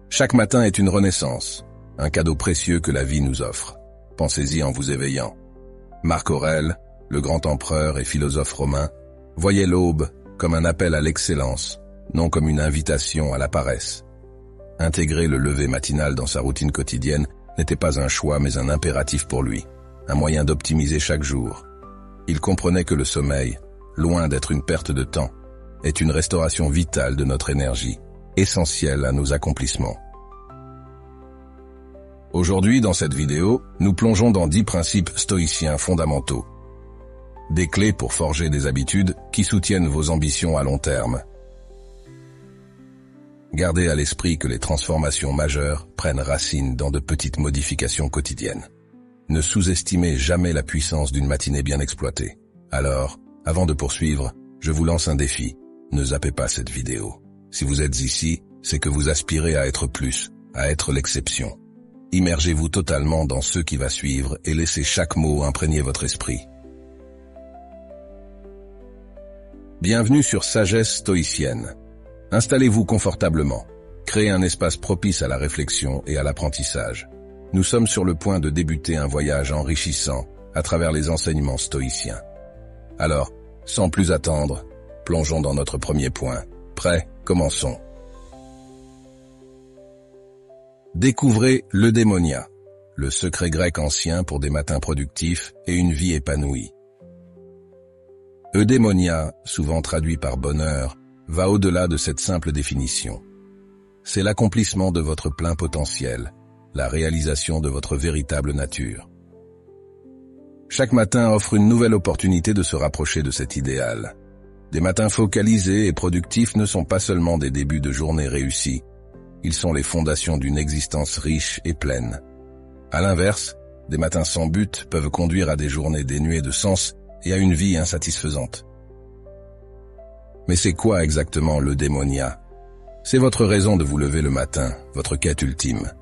Chaque matin est une renaissance, un cadeau précieux que la vie nous offre. Pensez-y en vous éveillant. Marc Aurèle, le grand empereur et philosophe romain, voyait l'aube comme un appel à l'excellence, non comme une invitation à la paresse. Intégrer le lever matinal dans sa routine quotidienne n'était pas un choix mais un impératif pour lui, un moyen d'optimiser chaque jour. Il comprenait que le sommeil, loin d'être une perte de temps, est une restauration vitale de notre énergie, essentielle à nos accomplissements. Aujourd'hui, dans cette vidéo, nous plongeons dans 10 principes stoïciens fondamentaux. Des clés pour forger des habitudes qui soutiennent vos ambitions à long terme. Gardez à l'esprit que les transformations majeures prennent racine dans de petites modifications quotidiennes. Ne sous-estimez jamais la puissance d'une matinée bien exploitée. Alors, avant de poursuivre, je vous lance un défi. Ne zappez pas cette vidéo. Si vous êtes ici, c'est que vous aspirez à être plus, à être l'exception. Immergez-vous totalement dans ce qui va suivre et laissez chaque mot imprégner votre esprit. Bienvenue sur Sagesse stoïcienne. Installez-vous confortablement. Créez un espace propice à la réflexion et à l'apprentissage. Nous sommes sur le point de débuter un voyage enrichissant à travers les enseignements stoïciens. Alors, sans plus attendre, plongeons dans notre premier point. Prêts? Commençons. Découvrez l'eudémonia, le secret grec ancien pour des matins productifs et une vie épanouie. Eudémonia, souvent traduit par bonheur, va au-delà de cette simple définition. C'est l'accomplissement de votre plein potentiel, la réalisation de votre véritable nature. Chaque matin offre une nouvelle opportunité de se rapprocher de cet idéal. Des matins focalisés et productifs ne sont pas seulement des débuts de journée réussis, ils sont les fondations d'une existence riche et pleine. À l'inverse, des matins sans but peuvent conduire à des journées dénuées de sens et à une vie insatisfaisante. Mais c'est quoi exactement l'eudémonia? C'est votre raison de vous lever le matin, votre quête ultime.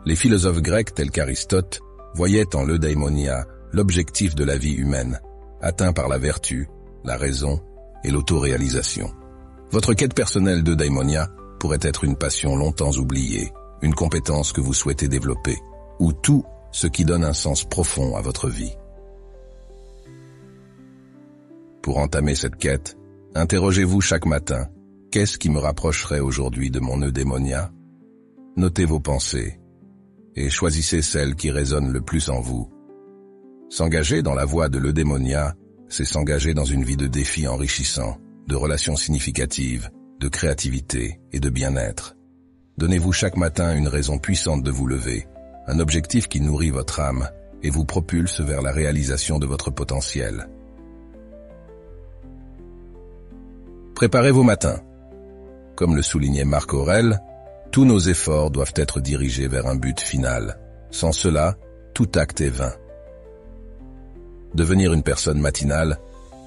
Les philosophes grecs tels qu'Aristote voyaient en l'eudaimonia l'objectif de la vie humaine, atteint par la vertu, la raison et l'autoréalisation. Votre quête personnelle d'eudaimonia pourrait être une passion longtemps oubliée, une compétence que vous souhaitez développer, ou tout ce qui donne un sens profond à votre vie. Pour entamer cette quête, interrogez-vous chaque matin, qu'est-ce qui me rapprocherait aujourd'hui de mon eudémonia? Notez vos pensées et choisissez celles qui résonnent le plus en vous. S'engager dans la voie de l'eudémonia, c'est s'engager dans une vie de défis enrichissants, de relations significatives, de créativité et de bien-être. Donnez-vous chaque matin une raison puissante de vous lever, un objectif qui nourrit votre âme et vous propulse vers la réalisation de votre potentiel. Préparez vos matins. Comme le soulignait Marc Aurèle, tous nos efforts doivent être dirigés vers un but final. Sans cela, tout acte est vain. Devenir une personne matinale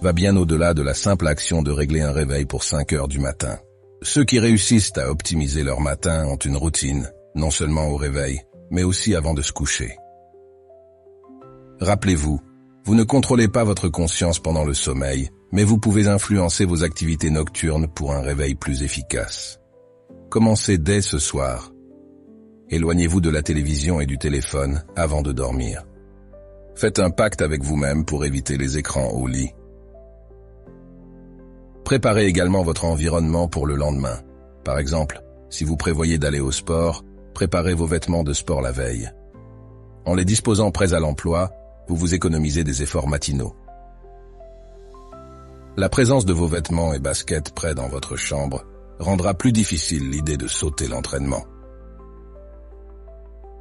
va bien au-delà de la simple action de régler un réveil pour 5 heures du matin. Ceux qui réussissent à optimiser leur matin ont une routine, non seulement au réveil, mais aussi avant de se coucher. Rappelez-vous, vous ne contrôlez pas votre conscience pendant le sommeil, mais vous pouvez influencer vos activités nocturnes pour un réveil plus efficace. Commencez dès ce soir. Éloignez-vous de la télévision et du téléphone avant de dormir. Faites un pacte avec vous-même pour éviter les écrans au lit. Préparez également votre environnement pour le lendemain. Par exemple, si vous prévoyez d'aller au sport, préparez vos vêtements de sport la veille. En les disposant prêts à l'emploi, vous vous économisez des efforts matinaux. La présence de vos vêtements et baskets prêts dans votre chambre rendra plus difficile l'idée de sauter l'entraînement.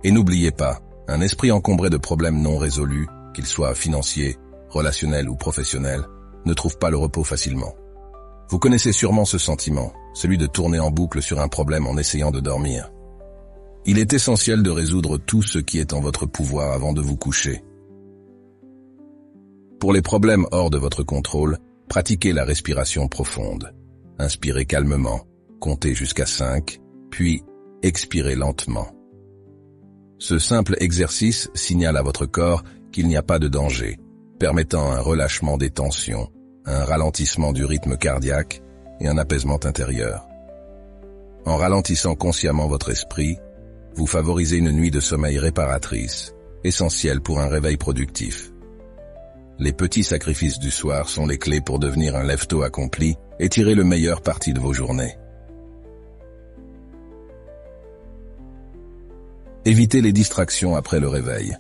Et n'oubliez pas, un esprit encombré de problèmes non résolus, qu'ils soient financiers, relationnels ou professionnels, ne trouve pas le repos facilement. Vous connaissez sûrement ce sentiment, celui de tourner en boucle sur un problème en essayant de dormir. Il est essentiel de résoudre tout ce qui est en votre pouvoir avant de vous coucher. Pour les problèmes hors de votre contrôle, pratiquez la respiration profonde. Inspirez calmement, comptez jusqu'à 5, puis expirez lentement. Ce simple exercice signale à votre corps qu'il n'y a pas de danger, permettant un relâchement des tensions, un ralentissement du rythme cardiaque et un apaisement intérieur. En ralentissant consciemment votre esprit, vous favorisez une nuit de sommeil réparatrice, essentielle pour un réveil productif. Les petits sacrifices du soir sont les clés pour devenir un lève-tôt accompli et tirer le meilleur parti de vos journées. Évitez les distractions après le réveil.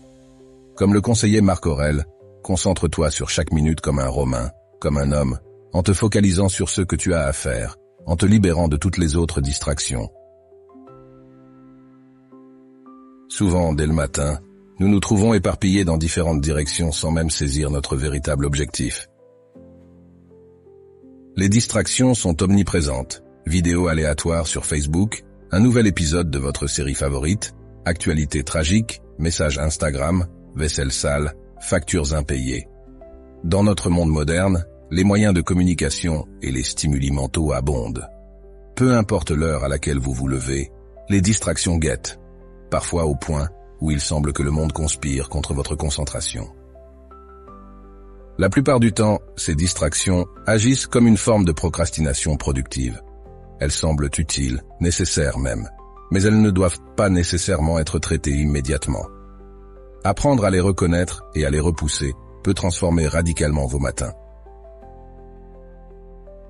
Comme le conseillait Marc Aurèle, concentre-toi sur chaque minute comme un Romain, comme un homme, en te focalisant sur ce que tu as à faire, en te libérant de toutes les autres distractions. Souvent, dès le matin, nous nous trouvons éparpillés dans différentes directions sans même saisir notre véritable objectif. Les distractions sont omniprésentes. Vidéos aléatoires sur Facebook, un nouvel épisode de votre série favorite, actualités tragiques, messages Instagram, vaisselle sale, factures impayées. Dans notre monde moderne, les moyens de communication et les stimuli mentaux abondent. Peu importe l'heure à laquelle vous vous levez, les distractions guettent, parfois au point où il semble que le monde conspire contre votre concentration. La plupart du temps, ces distractions agissent comme une forme de procrastination productive. Elles semblent utiles, nécessaires même, mais elles ne doivent pas nécessairement être traitées immédiatement. Apprendre à les reconnaître et à les repousser peut transformer radicalement vos matins.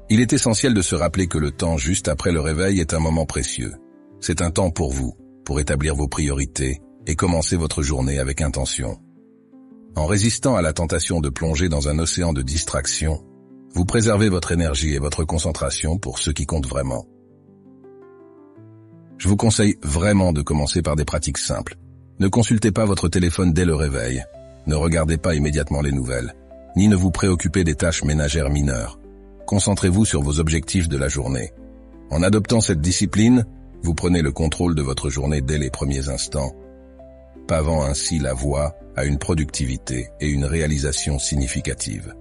Il est essentiel de se rappeler que le temps juste après le réveil est un moment précieux. C'est un temps pour vous, pour établir vos priorités et commencer votre journée avec intention. En résistant à la tentation de plonger dans un océan de distractions, vous préservez votre énergie et votre concentration pour ce qui compte vraiment. Je vous conseille vraiment de commencer par des pratiques simples. Ne consultez pas votre téléphone dès le réveil, ne regardez pas immédiatement les nouvelles, ni ne vous préoccupez des tâches ménagères mineures. Concentrez-vous sur vos objectifs de la journée. En adoptant cette discipline, vous prenez le contrôle de votre journée dès les premiers instants, pavant ainsi la voie à une productivité et une réalisation significative.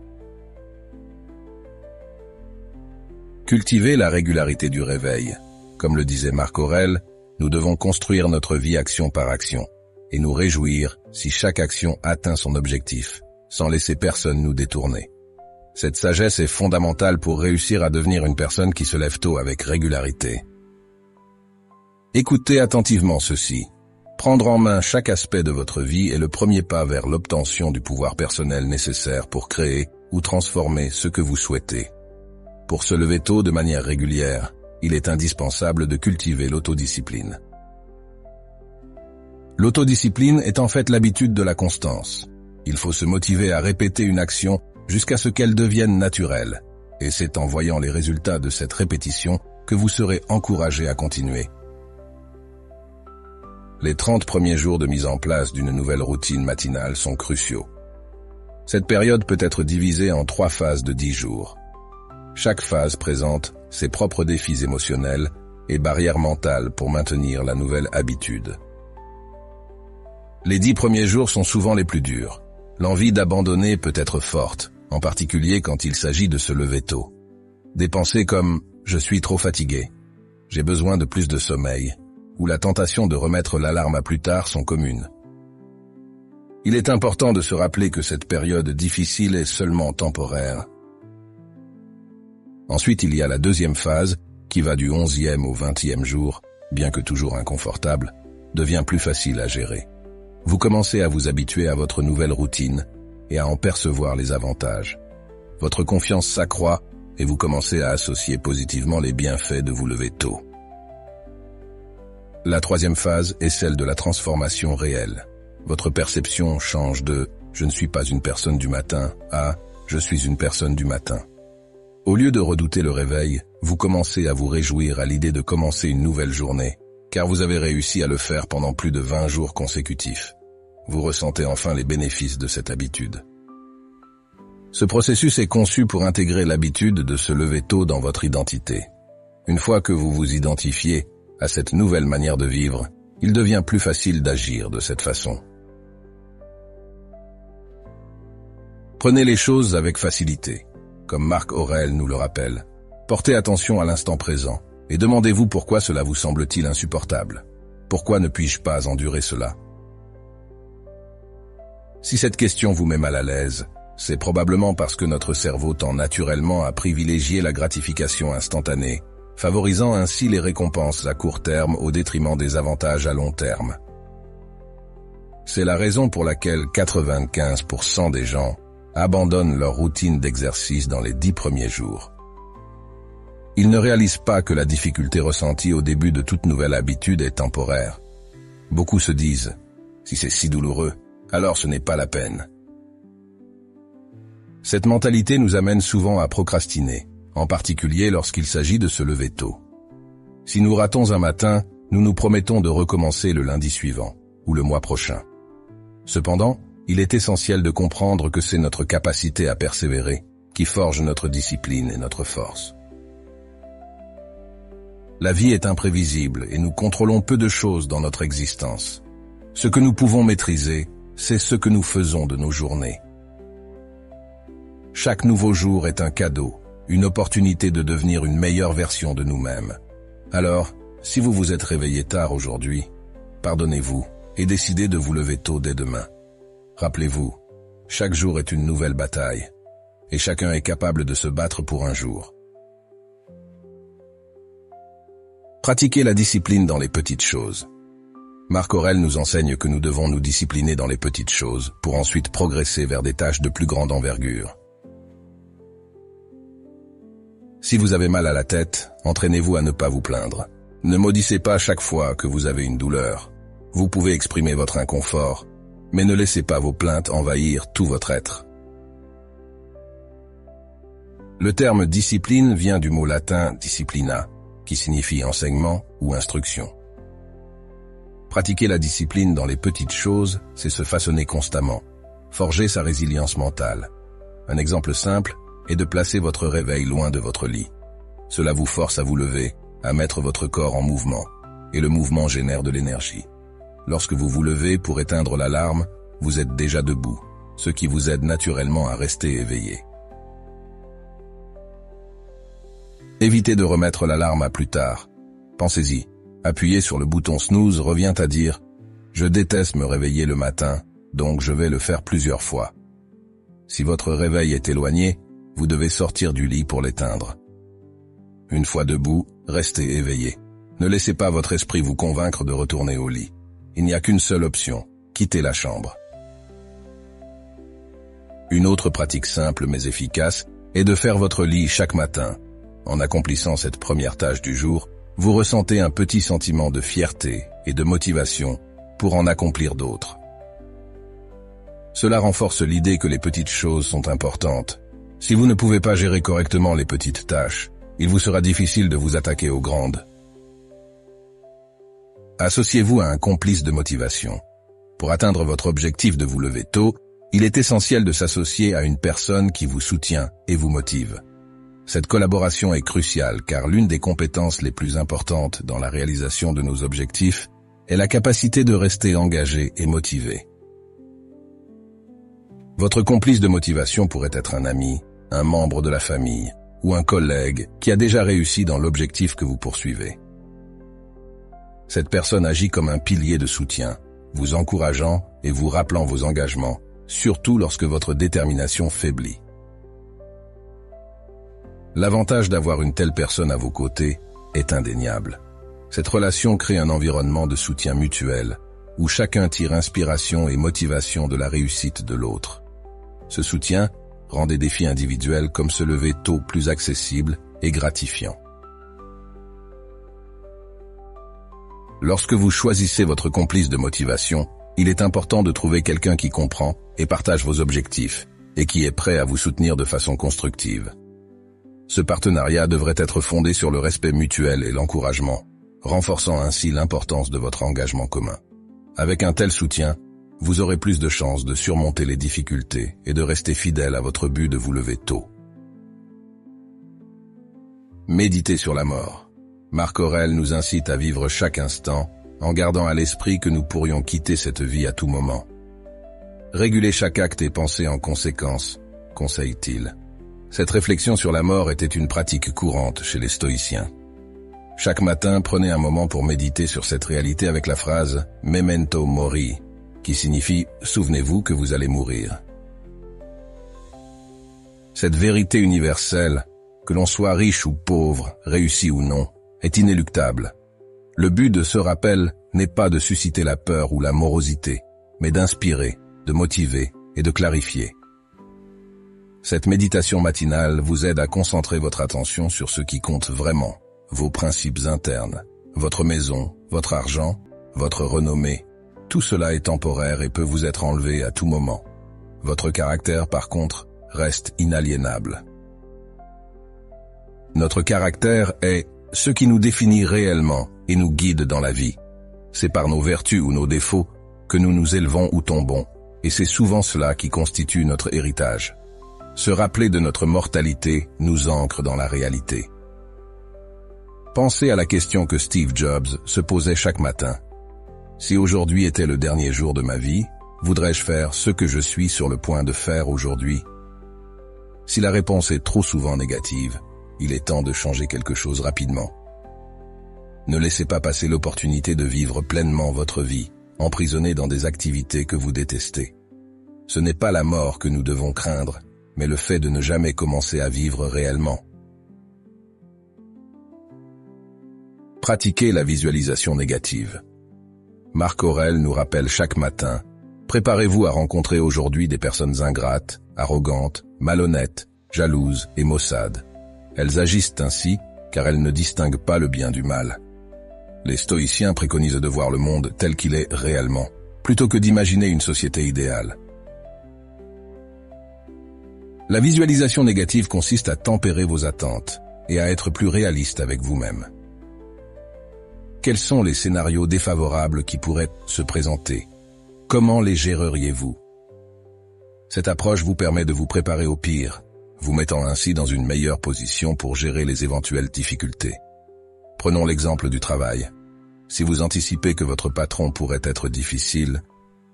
Cultivez la régularité du réveil. Comme le disait Marc Aurèle, nous devons construire notre vie action par action et nous réjouir si chaque action atteint son objectif, sans laisser personne nous détourner. Cette sagesse est fondamentale pour réussir à devenir une personne qui se lève tôt avec régularité. Écoutez attentivement ceci. Prendre en main chaque aspect de votre vie est le premier pas vers l'obtention du pouvoir personnel nécessaire pour créer ou transformer ce que vous souhaitez. Pour se lever tôt de manière régulière, il est indispensable de cultiver l'autodiscipline. L'autodiscipline est en fait l'habitude de la constance. Il faut se motiver à répéter une action jusqu'à ce qu'elle devienne naturelle. Et c'est en voyant les résultats de cette répétition que vous serez encouragé à continuer. Les 30 premiers jours de mise en place d'une nouvelle routine matinale sont cruciaux. Cette période peut être divisée en 3 phases de 10 jours. Chaque phase présente ses propres défis émotionnels et barrières mentales pour maintenir la nouvelle habitude. Les 10 premiers jours sont souvent les plus durs. L'envie d'abandonner peut être forte, en particulier quand il s'agit de se lever tôt. Des pensées comme « je suis trop fatigué »,« j'ai besoin de plus de sommeil » ou la tentation de remettre l'alarme à plus tard sont communes. Il est important de se rappeler que cette période difficile est seulement temporaire. Ensuite, il y a la deuxième phase, qui va du 11e au 20e jour, bien que toujours inconfortable, devient plus facile à gérer. Vous commencez à vous habituer à votre nouvelle routine et à en percevoir les avantages. Votre confiance s'accroît et vous commencez à associer positivement les bienfaits de vous lever tôt. La troisième phase est celle de la transformation réelle. Votre perception change de « je ne suis pas une personne du matin » à « je suis une personne du matin ». Au lieu de redouter le réveil, vous commencez à vous réjouir à l'idée de commencer une nouvelle journée, car vous avez réussi à le faire pendant plus de 20 jours consécutifs. Vous ressentez enfin les bénéfices de cette habitude. Ce processus est conçu pour intégrer l'habitude de se lever tôt dans votre identité. Une fois que vous vous identifiez à cette nouvelle manière de vivre, il devient plus facile d'agir de cette façon. Prenez les choses avec facilité. Comme Marc Aurèle nous le rappelle, portez attention à l'instant présent et demandez-vous pourquoi cela vous semble-t-il insupportable. Pourquoi ne puis-je pas endurer cela? Si cette question vous met mal à l'aise, c'est probablement parce que notre cerveau tend naturellement à privilégier la gratification instantanée favorisant ainsi les récompenses à court terme au détriment des avantages à long terme. C'est la raison pour laquelle 95% des gens abandonnent leur routine d'exercice dans les 10 premiers jours. Ils ne réalisent pas que la difficulté ressentie au début de toute nouvelle habitude est temporaire. Beaucoup se disent « si c'est si douloureux, alors ce n'est pas la peine ». Cette mentalité nous amène souvent à procrastiner, en particulier lorsqu'il s'agit de se lever tôt. Si nous ratons un matin, nous nous promettons de recommencer le lundi suivant, ou le mois prochain. Cependant, il est essentiel de comprendre que c'est notre capacité à persévérer qui forge notre discipline et notre force. La vie est imprévisible et nous contrôlons peu de choses dans notre existence. Ce que nous pouvons maîtriser, c'est ce que nous faisons de nos journées. Chaque nouveau jour est un cadeau, une opportunité de devenir une meilleure version de nous-mêmes. Alors, si vous vous êtes réveillé tard aujourd'hui, pardonnez-vous et décidez de vous lever tôt dès demain. Rappelez-vous, chaque jour est une nouvelle bataille, et chacun est capable de se battre pour un jour. Pratiquez la discipline dans les petites choses. Marc Aurèle nous enseigne que nous devons nous discipliner dans les petites choses pour ensuite progresser vers des tâches de plus grande envergure. Si vous avez mal à la tête, entraînez-vous à ne pas vous plaindre. Ne maudissez pas chaque fois que vous avez une douleur. Vous pouvez exprimer votre inconfort, mais ne laissez pas vos plaintes envahir tout votre être. Le terme discipline vient du mot latin disciplina, qui signifie enseignement ou instruction. Pratiquer la discipline dans les petites choses, c'est se façonner constamment, forger sa résilience mentale. Un exemple simple est de placer votre réveil loin de votre lit. Cela vous force à vous lever, à mettre votre corps en mouvement, et le mouvement génère de l'énergie. Lorsque vous vous levez pour éteindre l'alarme, vous êtes déjà debout, ce qui vous aide naturellement à rester éveillé. Évitez de remettre l'alarme à plus tard. Pensez-y, appuyer sur le bouton snooze revient à dire « Je déteste me réveiller le matin, donc je vais le faire plusieurs fois ». Si votre réveil est éloigné, vous devez sortir du lit pour l'éteindre. Une fois debout, restez éveillé. Ne laissez pas votre esprit vous convaincre de retourner au lit. Il n'y a qu'une seule option, quitter la chambre. Une autre pratique simple mais efficace est de faire votre lit chaque matin. En accomplissant cette première tâche du jour, vous ressentez un petit sentiment de fierté et de motivation pour en accomplir d'autres. Cela renforce l'idée que les petites choses sont importantes. Si vous ne pouvez pas gérer correctement les petites tâches, il vous sera difficile de vous attaquer aux grandes. Associez-vous à un complice de motivation. Pour atteindre votre objectif de vous lever tôt, il est essentiel de s'associer à une personne qui vous soutient et vous motive. Cette collaboration est cruciale car l'une des compétences les plus importantes dans la réalisation de nos objectifs est la capacité de rester engagé et motivé. Votre complice de motivation pourrait être un ami, un membre de la famille ou un collègue qui a déjà réussi dans l'objectif que vous poursuivez. Cette personne agit comme un pilier de soutien, vous encourageant et vous rappelant vos engagements, surtout lorsque votre détermination faiblit. L'avantage d'avoir une telle personne à vos côtés est indéniable. Cette relation crée un environnement de soutien mutuel, où chacun tire inspiration et motivation de la réussite de l'autre. Ce soutien rend des défis individuels comme se lever tôt plus accessibles et gratifiants. Lorsque vous choisissez votre complice de motivation, il est important de trouver quelqu'un qui comprend et partage vos objectifs, et qui est prêt à vous soutenir de façon constructive. Ce partenariat devrait être fondé sur le respect mutuel et l'encouragement, renforçant ainsi l'importance de votre engagement commun. Avec un tel soutien, vous aurez plus de chances de surmonter les difficultés et de rester fidèle à votre but de vous lever tôt. Méditez sur la mort. Marc Aurèle nous incite à vivre chaque instant en gardant à l'esprit que nous pourrions quitter cette vie à tout moment. Régulez chaque acte et pensez en conséquence, conseille-t-il. Cette réflexion sur la mort était une pratique courante chez les stoïciens. Chaque matin, prenez un moment pour méditer sur cette réalité avec la phrase « Memento mori », qui signifie « Souvenez-vous que vous allez mourir ». Cette vérité universelle, que l'on soit riche ou pauvre, réussi ou non, est inéluctable. Le but de ce rappel n'est pas de susciter la peur ou la morosité, mais d'inspirer, de motiver et de clarifier. Cette méditation matinale vous aide à concentrer votre attention sur ce qui compte vraiment, vos principes internes, votre maison, votre argent, votre renommée. Tout cela est temporaire et peut vous être enlevé à tout moment. Votre caractère, par contre, reste inaliénable. Notre caractère est ce qui nous définit réellement et nous guide dans la vie. C'est par nos vertus ou nos défauts que nous nous élevons ou tombons, et c'est souvent cela qui constitue notre héritage. Se rappeler de notre mortalité nous ancre dans la réalité. Pensez à la question que Steve Jobs se posait chaque matin. Si aujourd'hui était le dernier jour de ma vie, voudrais-je faire ce que je suis sur le point de faire aujourd'hui? Si la réponse est trop souvent négative, il est temps de changer quelque chose rapidement. Ne laissez pas passer l'opportunité de vivre pleinement votre vie, emprisonné dans des activités que vous détestez. Ce n'est pas la mort que nous devons craindre, mais le fait de ne jamais commencer à vivre réellement. Pratiquez la visualisation négative. Marc Aurèle nous rappelle chaque matin: préparez-vous à rencontrer aujourd'hui des personnes ingrates, arrogantes, malhonnêtes, jalouses et maussades. Elles agissent ainsi car elles ne distinguent pas le bien du mal. Les stoïciens préconisent de voir le monde tel qu'il est réellement, plutôt que d'imaginer une société idéale. La visualisation négative consiste à tempérer vos attentes et à être plus réaliste avec vous-même. Quels sont les scénarios défavorables qui pourraient se présenter? Comment les géreriez-vous? Cette approche vous permet de vous préparer au pire, vous mettant ainsi dans une meilleure position pour gérer les éventuelles difficultés. Prenons l'exemple du travail. Si vous anticipez que votre patron pourrait être difficile,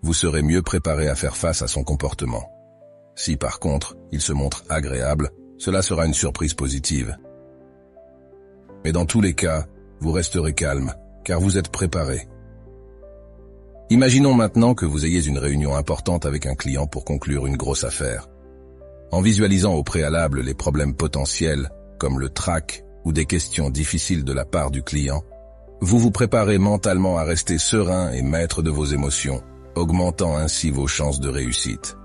vous serez mieux préparé à faire face à son comportement. Si par contre, il se montre agréable, cela sera une surprise positive. Mais dans tous les cas, vous resterez calme, car vous êtes préparé. Imaginons maintenant que vous ayez une réunion importante avec un client pour conclure une grosse affaire. En visualisant au préalable les problèmes potentiels, comme le trac ou des questions difficiles de la part du client, vous vous préparez mentalement à rester serein et maître de vos émotions, augmentant ainsi vos chances de réussite.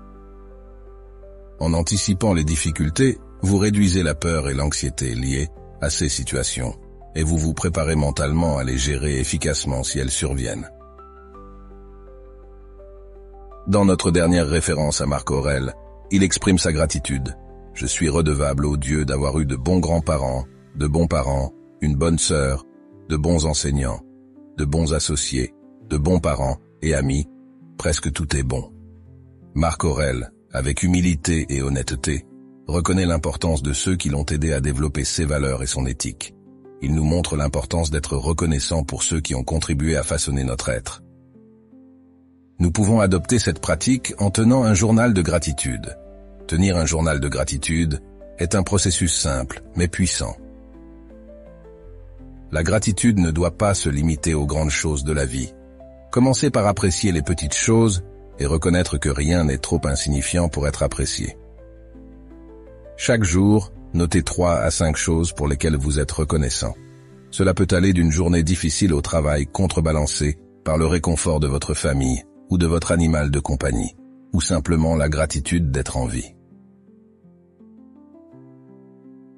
En anticipant les difficultés, vous réduisez la peur et l'anxiété liées à ces situations, et vous vous préparez mentalement à les gérer efficacement si elles surviennent. Dans notre dernière référence à Marc Aurèle, il exprime sa gratitude. « Je suis redevable au Dieu d'avoir eu de bons grands-parents, de bons parents, une bonne sœur, de bons enseignants, de bons associés, de bons parents et amis. Presque tout est bon. » Marc Aurèle, avec humilité et honnêteté, reconnaît l'importance de ceux qui l'ont aidé à développer ses valeurs et son éthique. Il nous montre l'importance d'être reconnaissant pour ceux qui ont contribué à façonner notre être. Nous pouvons adopter cette pratique en tenant un journal de gratitude. Tenir un journal de gratitude est un processus simple, mais puissant. La gratitude ne doit pas se limiter aux grandes choses de la vie. Commencez par apprécier les petites choses et reconnaître que rien n'est trop insignifiant pour être apprécié. Chaque jour, notez 3 à 5 choses pour lesquelles vous êtes reconnaissant. Cela peut aller d'une journée difficile au travail contrebalancée par le réconfort de votre famille ou de votre animal de compagnie, ou simplement la gratitude d'être en vie.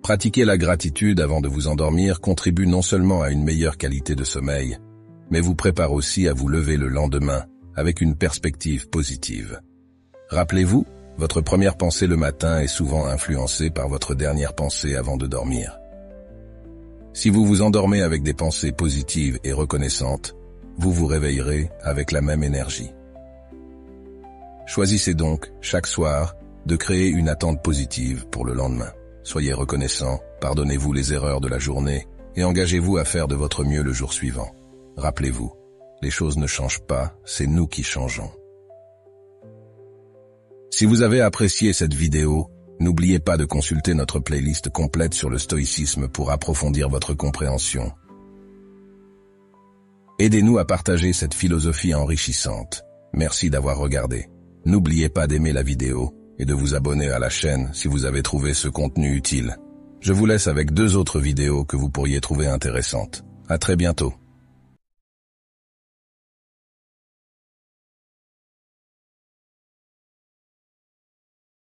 Pratiquer la gratitude avant de vous endormir contribue non seulement à une meilleure qualité de sommeil, mais vous prépare aussi à vous lever le lendemain avec une perspective positive. Rappelez-vous, votre première pensée le matin est souvent influencée par votre dernière pensée avant de dormir. Si vous vous endormez avec des pensées positives et reconnaissantes, vous vous réveillerez avec la même énergie. Choisissez donc, chaque soir, de créer une attente positive pour le lendemain. Soyez reconnaissant, pardonnez-vous les erreurs de la journée et engagez-vous à faire de votre mieux le jour suivant. Rappelez-vous, les choses ne changent pas, c'est nous qui changeons. Si vous avez apprécié cette vidéo, n'oubliez pas de consulter notre playlist complète sur le stoïcisme pour approfondir votre compréhension. Aidez-nous à partager cette philosophie enrichissante. Merci d'avoir regardé. N'oubliez pas d'aimer la vidéo et de vous abonner à la chaîne si vous avez trouvé ce contenu utile. Je vous laisse avec 2 autres vidéos que vous pourriez trouver intéressantes. À très bientôt.